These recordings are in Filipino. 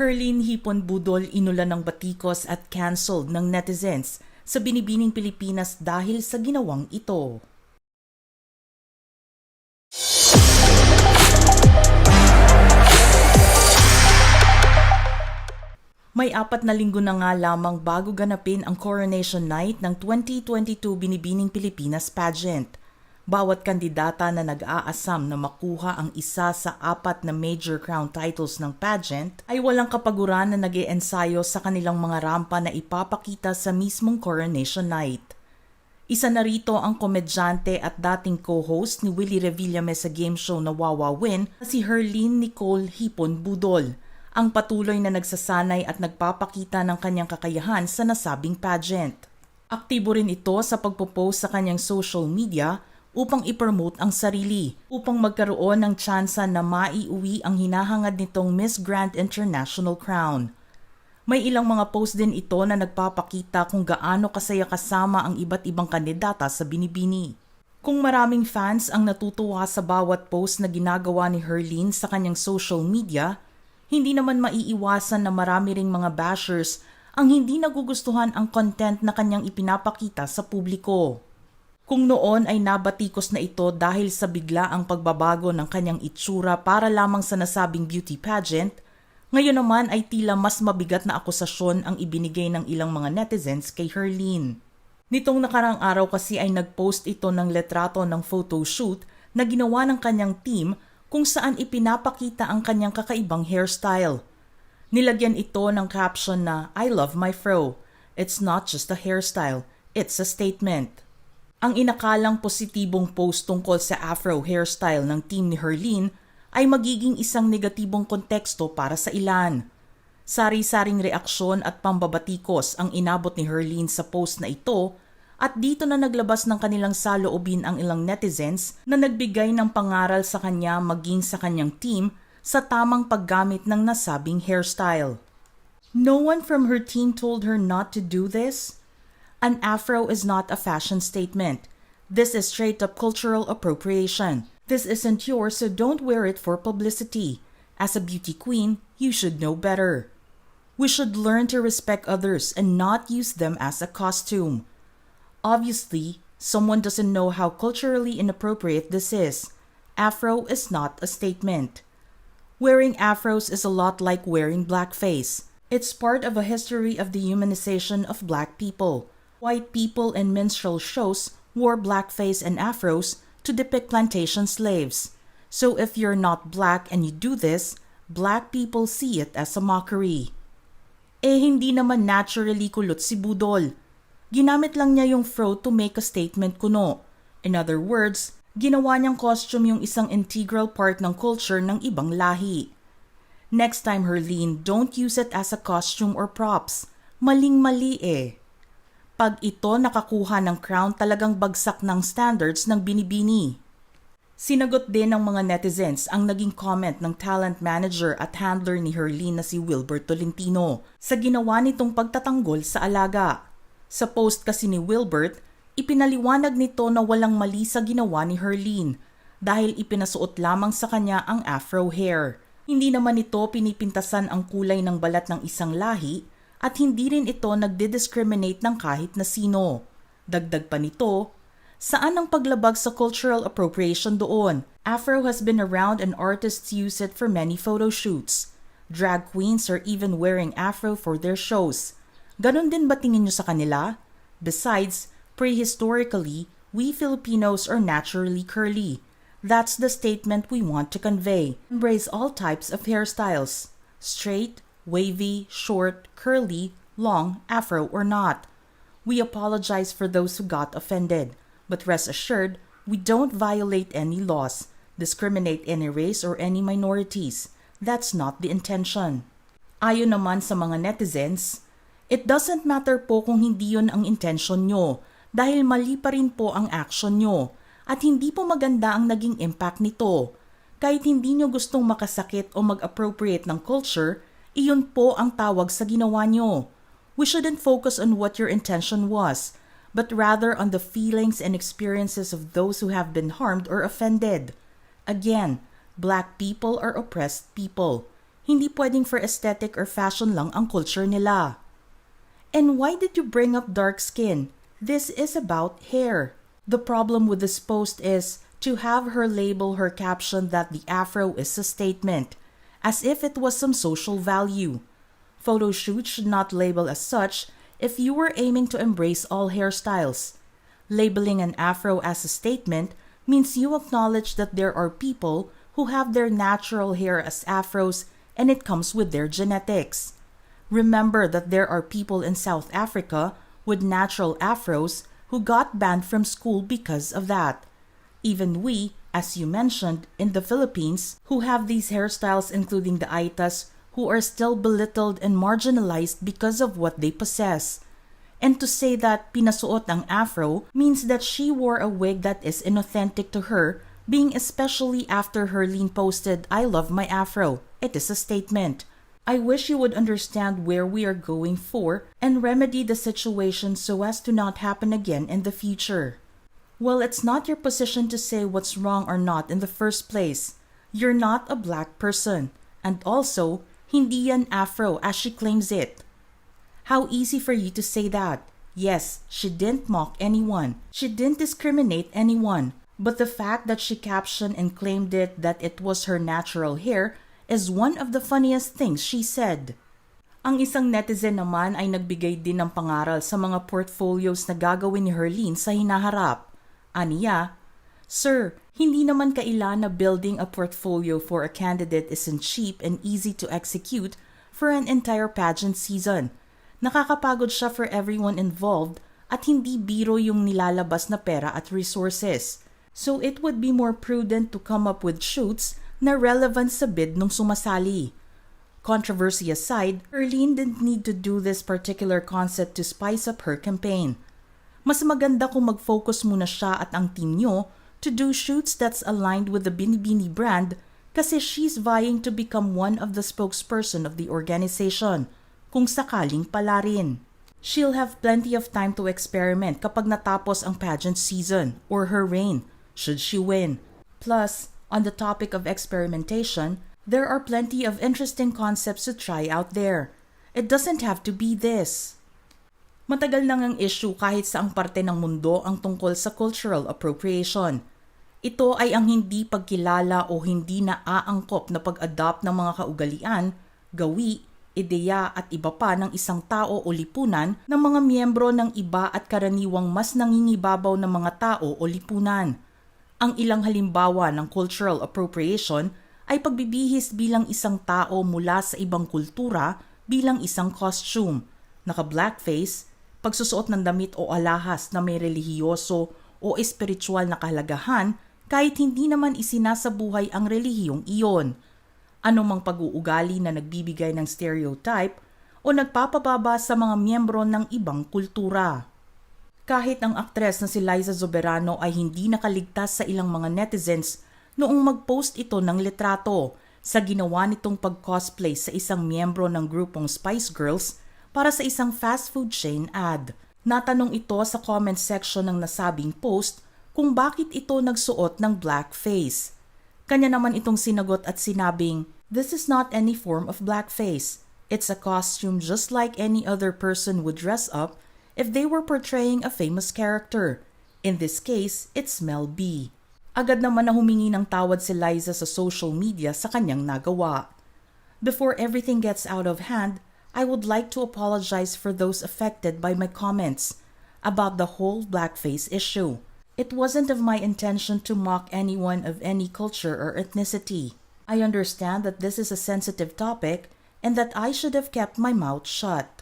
Herlene hipon Budol inulan ng Batikos at cancelled ng netizens sa Binibining Pilipinas dahil sa ginawang ito. May 4 na linggo na nga lamang bago ganapin ang coronation night ng 2022 Binibining Pilipinas pageant. Bawat kandidata na nag-aasam na makuha ang isa sa 4 na major crown titles ng pageant ay walang kapaguran na nag-iensayo sa kanilang mga rampa na ipapakita sa mismong coronation night. Isa na rito ang komedyante at dating co-host ni Willie Revillame sa game show na Wawa Win na si Herlene Nicole Hipon Budol, ang patuloy na nagsasanay at nagpapakita ng kanyang kakayahan sa nasabing pageant. Aktibo rin ito sa pagpo-post sa kanyang social media upang ipromote ang sarili, upang magkaroon ng tsansa na maiuwi ang hinahangad nitong Miss Grand International Crown. May ilang mga post din ito na nagpapakita kung gaano kasaya kasama ang iba't ibang kandidata sa binibini. Kung maraming fans ang natutuwa sa bawat post na ginagawa ni Herlene sa kanyang social media, hindi naman maiiwasan na marami ring mga bashers ang hindi nagugustuhan ang content na kanyang ipinapakita sa publiko. Kung noon ay nabatikos na ito dahil sa biglaang pagbabago ng kanyang itsura para lamang sa nasabing beauty pageant, ngayon naman ay tila mas mabigat na akusasyon ang ibinigay ng ilang mga netizens kay Herlene. Nitong nakarang araw kasi ay nagpost ito ng letrato ng photoshoot na ginawa ng kanyang team kung saan ipinapakita ang kanyang kakaibang hairstyle. Nilagyan ito ng caption na "I love my fro. It's not just a hairstyle, it's a statement." Ang inakalang positibong post tungkol sa afro hairstyle ng team ni Herlene ay magiging isang negatibong konteksto para sa ilan. Sari-saring reaksyon at pambabatikos ang inabot ni Herlene sa post na ito at dito na naglabas ng kanilang saloobin ang ilang netizens na nagbigay ng pangaral sa kanya maging sa kanyang team sa tamang paggamit ng nasabing hairstyle. No one from her team told her not to do this? An afro is not a fashion statement. This is straight-up cultural appropriation. This isn't yours, so don't wear it for publicity. As a beauty queen, you should know better. We should learn to respect others and not use them as a costume. Obviously, someone doesn't know how culturally inappropriate this is. Afro is not a statement. Wearing afros is a lot like wearing blackface. It's part of a history of the humanization of black people. White people in minstrel shows wore blackface and afros to depict plantation slaves. So if you're not black and you do this, black people see it as a mockery. Hindi naman naturally kulot si Budol. Ginamit lang niya yung fro to make a statement kuno. In other words, ginawa niyang costume yung isang integral part ng culture ng ibang lahi. Next time, Herlene, don't use it as a costume or props. Maling-mali eh. Pag ito nakakuha ng crown, talagang bagsak ng standards ng binibini. Sinagot din ng mga netizens ang naging comment ng talent manager at handler ni Herlene na si Wilbert Tolentino sa ginawa nitong pagtatanggol sa alaga. Sa post kasi ni Wilbert, ipinaliwanag nito na walang mali sa ginawa ni Herlene dahil ipinasuot lamang sa kanya ang afro hair. Hindi naman ito pinipintasan ang kulay ng balat ng isang lahi at hindi rin ito nagdi-discriminate ng kahit na sino. Dagdag pa nito, saan ang paglabag sa cultural appropriation doon? Afro has been around and artists use it for many photo shoots. Drag queens are even wearing afro for their shows. Ganon din ba tingin nyo sa kanila? Besides, prehistorically, we Filipinos are naturally curly. That's the statement we want to convey. Embrace all types of hairstyles. Straight, wavy, short, curly, long, afro or not. We apologize for those who got offended, but rest assured, we don't violate any laws, discriminate any race or any minorities. That's not the intention. Ayon naman sa mga netizens, it doesn't matter po kung hindi yun ang intention nyo dahil mali pa rin po ang action nyo at hindi po maganda ang naging impact nito. Kahit hindi nyo gustong makasakit o mag-appropriate ng culture, iyon po ang tawag sa ginawa nyo. We shouldn't focus on what your intention was, but rather on the feelings and experiences of those who have been harmed or offended. Again, black people are oppressed people. Hindi pwedeng for aesthetic or fashion lang ang culture nila. And why did you bring up dark skin? This is about hair. The problem with this post is to have her label her caption that the afro is a statement, as if it was some social value. Photo shoots should not label as such if you were aiming to embrace all hairstyles. Labeling an afro as a statement means you acknowledge that there are people who have their natural hair as afros and it comes with their genetics. Remember that there are people in South Africa with natural afros who got banned from school because of that. Even we, as you mentioned, in the Philippines, who have these hairstyles including the Aitas, who are still belittled and marginalized because of what they possess. And to say that pinasuot ang afro means that she wore a wig that is inauthentic to her, being especially after Herlene posted, "I love my afro." It is a statement. I wish you would understand where we are going for and remedy the situation so as to not happen again in the future. Well, it's not your position to say what's wrong or not in the first place. You're not a black person. And also, hindi yan afro as she claims it. How easy for you to say that. Yes, she didn't mock anyone. She didn't discriminate anyone. But the fact that she captioned and claimed it that it was her natural hair is one of the funniest things she said. Ang isang netizen naman ay nagbigay din ng pangaral sa mga portfolios na gagawin ni Herlene sa hinaharap. Aniya, "Sir, hindi naman kailan na building a portfolio for a candidate isn't cheap and easy to execute for an entire pageant season. Nakakapagod siya for everyone involved at hindi biro yung nilalabas na pera at resources. So it would be more prudent to come up with shoots na relevant sa bid nung sumasali." Controversy aside, Herlene didn't need to do this particular concept to spice up her campaign. Mas maganda kung mag-focus muna siya at ang team nyo to do shoots that's aligned with the Binibining brand kasi she's vying to become one of the spokesperson of the organization, kung sakaling pala rin. She'll have plenty of time to experiment kapag natapos ang pageant season or her reign, should she win. Plus, on the topic of experimentation, there are plenty of interesting concepts to try out there. It doesn't have to be this. Matagal nang ang issue kahit sa ang parte ng mundo ang tungkol sa cultural appropriation. Ito ay ang hindi pagkilala o hindi naaangkop na pag-adopt ng mga kaugalian, gawi, ideya at iba pa ng isang tao o lipunan ng mga miyembro ng iba at karaniwang mas nangingibabaw ng mga tao o lipunan. Ang ilang halimbawa ng cultural appropriation ay pagbibihis bilang isang tao mula sa ibang kultura bilang isang costume, naka-blackface, pagsusuot ng damit o alahas na may relihiyoso o espiritual na kahalagahan kahit hindi naman isinasabuhay ang relihiyong iyon. Anumang pag-uugali na nagbibigay ng stereotype o nagpapababa sa mga miyembro ng ibang kultura. Kahit ang aktres na si Liza Soberano ay hindi nakaligtas sa ilang mga netizens noong mag-post ito ng litrato sa ginawa nitong pag-cosplay sa isang miyembro ng grupong Spice Girls para sa isang fast food chain ad. Natanong ito sa comment section ng nasabing post kung bakit ito nagsuot ng blackface. Kanya naman itong sinagot at sinabing, "This is not any form of blackface. It's a costume just like any other person would dress up if they were portraying a famous character. In this case, it's Mel B." Agad naman na humingi ng tawad si Liza sa social media sa kanyang nagawa. "Before everything gets out of hand, I would like to apologize for those affected by my comments about the whole blackface issue. It wasn't of my intention to mock anyone of any culture or ethnicity. I understand that this is a sensitive topic and that I should have kept my mouth shut."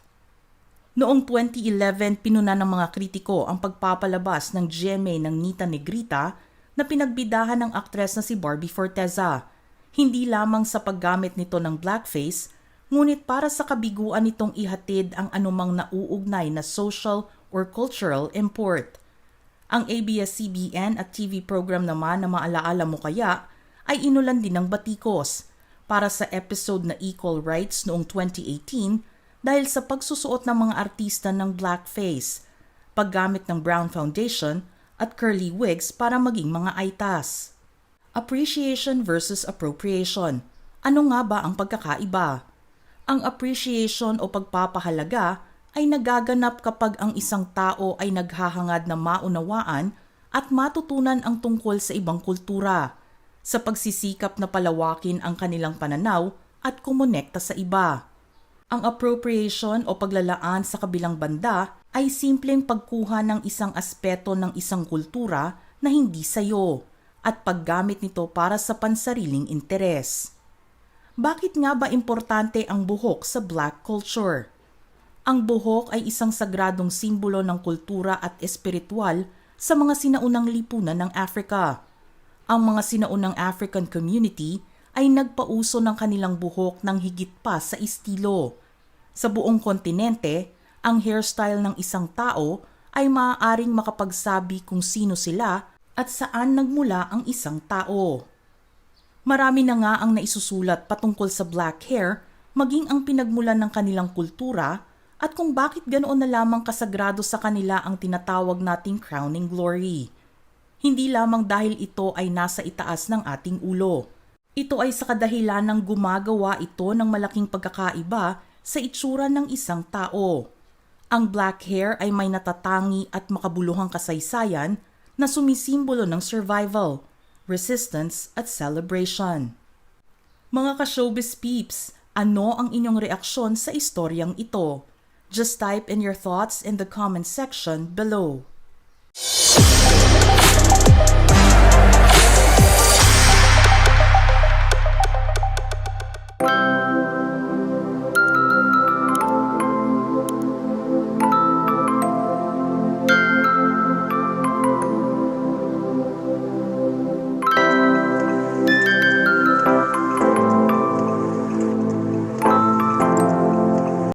Noong 2011, pinuna ng mga kritiko ang pagpapalabas ng GMA ng Nita Negrita na pinagbidahan ng aktres na si Barbie Forteza, hindi lamang sa paggamit nito ng blackface, ngunit para sa kabiguan nitong ihatid ang anumang nauugnay na social or cultural import. Ang ABS-CBN at TV program naman na maalaala mo kaya ay Inulan din ng Batikos para sa episode na Equal Rights noong 2018 dahil sa pagsusuot ng mga artista ng blackface, paggamit ng brown foundation at curly wigs para maging mga aitas. Appreciation versus appropriation. Ano nga ba ang pagkakaiba? Ang appreciation o pagpapahalaga ay nagaganap kapag ang isang tao ay naghahangad na maunawaan at matutunan ang tungkol sa ibang kultura, sa pagsisikap na palawakin ang kanilang pananaw at kumonekta sa iba. Ang appropriation o paglalaan sa kabilang banda ay simpleng pagkuha ng isang aspeto ng isang kultura na hindi sayo at paggamit nito para sa pansariling interes. Bakit nga ba importante ang buhok sa Black culture? Ang buhok ay isang sagradong simbolo ng kultura at espiritual sa mga sinaunang lipunan ng Africa. Ang mga sinaunang African community ay nagpauso ng kanilang buhok ng higit pa sa estilo. Sa buong kontinente, ang hairstyle ng isang tao ay maaaring makapagsabi kung sino sila at saan nagmula ang isang tao. Marami na nga ang naisusulat patungkol sa black hair, maging ang pinagmulan ng kanilang kultura at kung bakit ganoon na lamang kasagrado sa kanila ang tinatawag nating crowning glory. Hindi lamang dahil ito ay nasa itaas ng ating ulo. Ito ay sa kadahilan ng gumagawa ito ng malaking pagkakaiba sa itsura ng isang tao. Ang black hair ay may natatangi at makabuluhang kasaysayan na sumisimbolo ng survival, resistance at celebration. Mga ka-showbiz peeps, ano ang inyong reaksyon sa istoryang ito? Just type in your thoughts in the comment section below.